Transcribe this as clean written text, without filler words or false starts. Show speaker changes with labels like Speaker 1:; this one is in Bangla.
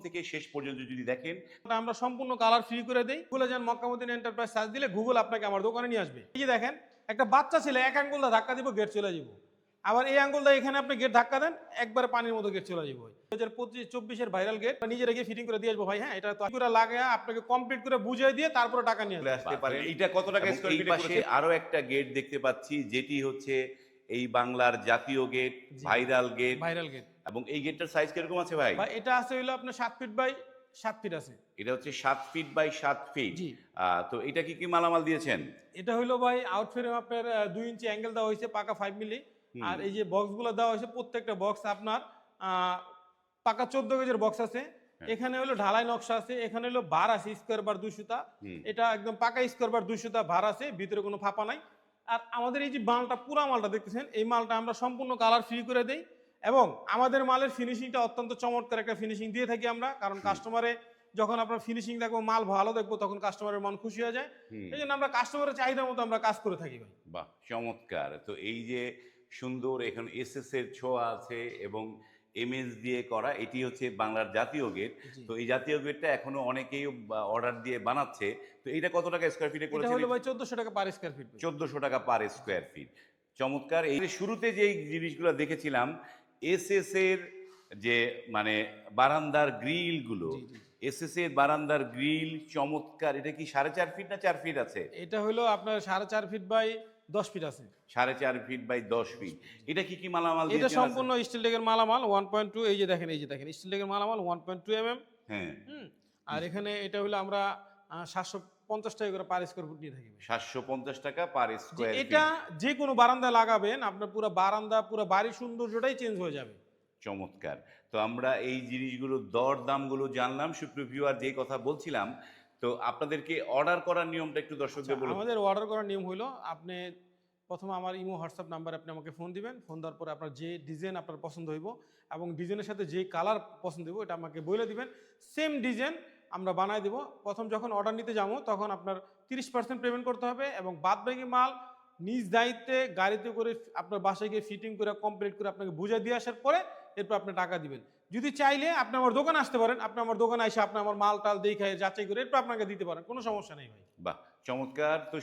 Speaker 1: থেকে শেষ পর্যন্ত যদি দেখেন,
Speaker 2: আমরা সম্পূর্ণ কালার ফ্রি করে দেই। ভুলে যান মক্কা মদিনা এন্টারপ্রাইজ সার্চ দিলে গুগল আপনাকে আমার দোকানে নিয়ে আসবে। এই যে দেখেন, একটা বাচ্চা ছেলে এক আঙ্গুল দা ধাক্কা দিব, গেট চলে যাব। আবার এই আঙ্গুল দা এখানে আপনি গেট ধাক্কা দেন, একবারে পানির মতো গেট চলে যাব। 2025-24 ভাইরাল গেট নিজে রেখে ফিটিং করে দিয়ে আসবো ভাই। হ্যাঁ, এটা তো পুরো লাগে আপনাকে কমপ্লিট করে বুঝিয়ে দিয়ে তারপরে টাকা নিয়ে
Speaker 1: চলে আসতে পারেন। এটা কত টাকা
Speaker 3: এবং
Speaker 1: স্কয়ার
Speaker 3: এই
Speaker 1: ফিটে
Speaker 3: পাশে
Speaker 1: করেছে? আরো একটা গেট দেখতে পাচ্ছি, যেটি হচ্ছে এই বাংলার জাতীয় gate, viral gate.
Speaker 2: Viral gate.
Speaker 1: এবং এই গেটটার সাইজ কিরকম আছে ভাই?
Speaker 2: ভাই এটা আছে হইলো আপনার 7 ফিট বাই 7 ফিট আছে।
Speaker 1: এটা হচ্ছে 7 ফিট বাই 7 ফিট।
Speaker 2: জি।
Speaker 1: তো এটা কি কি মালামাল দিয়েছেন?
Speaker 2: এটা হইলো ভাই আউট ফ্রেম আপনার 2 ইঞ্চি অ্যাঙ্গেল দেওয়া হয়েছে, পাকা 5 মিলি। আর এই যে বক্সগুলো দেওয়া হয়েছে, প্রত্যেকটা বক্স আপনার পাকা 14 গেজের বক্স আছে। এখানে হলো ঢালাই নকশা আছে, এখানে হলো বার আছে স্কোয়ার বার 2 সুতা। এটা একদম পাকা স্কোয়ার বার 2 সুতা ভার আছে, ভিতরে কোনো ফাঁপা নাই। আর আমাদের এই যে মালটা, পুরা মালটা দেখতেছেন, এই মালটা আমরা সম্পূর্ণ কালার ফ্রি করে দেই। এবং আমাদের মালের ফিনিশিংটা অত্যন্ত চমৎকার একটা ফিনিশিং দিয়ে থাকি আমরা, কারণ কাস্টমারে যখন আপনার ফিনিশিং দেখবো, মাল ভালো দেখবো, তখন কাস্টমারের মন খুশি হয়ে যায়। এই জন্য আমরা কাস্টমারের চাহিদা মতো আমরা কাজ করে থাকি ভাই।
Speaker 1: বাহ, চমৎকার। তো এই যে সুন্দর এখন এসএস এর ছোঁয়া আছে এবং এমএস দিয়ে করা, এটি হচ্ছে বাংলার জাতীয় গেট। তো এই জাতীয় গেটটা এখনো অনেকেই অর্ডার দিয়ে বানাচ্ছে। তো এটা কত টাকা স্কয়ার ফিটে
Speaker 2: এটা
Speaker 1: করেছেন?
Speaker 2: হলো ভাই 1400 টাকা পার স্কয়ার ফিট।
Speaker 1: 1400 টাকা পার স্কয়ার ফিট। চমৎকার। এই যে শুরুতে যে জিনিসগুলো দেখেছিলাম, এসএস এর যে মানে বারান্দার গ্রিল গুলো, এসএস এর বারান্দার গ্রিল চমৎকার। এটা কি 4.5 ফিট না 4 ফিট আছে?
Speaker 2: এটা হলো আপনার 4.5 ফিট বাই 10 ফিট আছে।
Speaker 1: 4.5 ফিট বাই 10 ফিট। এটা কি কি মালামাল
Speaker 2: এটা
Speaker 1: দিয়েছেন?
Speaker 2: সম্পূর্ণ স্টিল ডেকের মালামাল 1.2। এই যে দেখেন, স্টিল ডেকের মালামাল 1.2 mm।
Speaker 1: হ্যাঁ।
Speaker 2: আর এখানে এটা হলো আমরা 750 টাকা করে পার স্কয়ার ফুট নিয়ে থাকি।
Speaker 1: 750 টাকা পার স্কয়ার ফিট।
Speaker 2: এটা যে কোনো বারান্দা লাগাবেন, আপনার পুরো বারান্দা, পুরো বাড়ির সৌন্দর্যটাই চেঞ্জ হয়ে যাবে।
Speaker 1: চমৎকার। তো আমরা এই জিনিসগুলো দর দামগুলো জানলাম। সুপ্রিয় ভিউয়ার, যে কথা বলছিলাম, তো আপনাদেরকে অর্ডার করার নিয়মটা একটু দর্শকদের বলুন।
Speaker 2: আমাদের অর্ডার করার নিয়ম হলো, আপনি প্রথমে আমার ইমো হোয়াটসঅ্যাপ নাম্বার আপনি আমাকে ফোন দিবেন। ফোন দেওয়ার পরে আপনার যে ডিজাইন আপনার পছন্দ হইব এবং ডিজাইনের সাথে যে কালার পছন্দ হইব, এটা আমাকে বলে দিবেন। সেম ডিজাইন আমরা বানাই দেবো। প্রথম যখন অর্ডার নিতে যাবো, তখন আপনার 30% পেমেন্ট করতে হবে এবং বাদবাকি মাল নিজ দায়িত্বে গাড়িতে করে আপনার বাসায় গিয়ে ফিটিং করে কমপ্লিট করে আপনাকে বুঝে দিয়ে আসার পরে এরপর আপনি টাকা দিবেন। যদি চাইলে আপনি আমার দোকানে আসতে পারেন, আপনি আমার দোকানে এসে আপনি আমার মাল টাল দেখে যাচাই করে এরপর আপনাকে দিতে পারেন, কোনো সমস্যা নেই ভাই।
Speaker 1: বাহ, চমৎকার। তো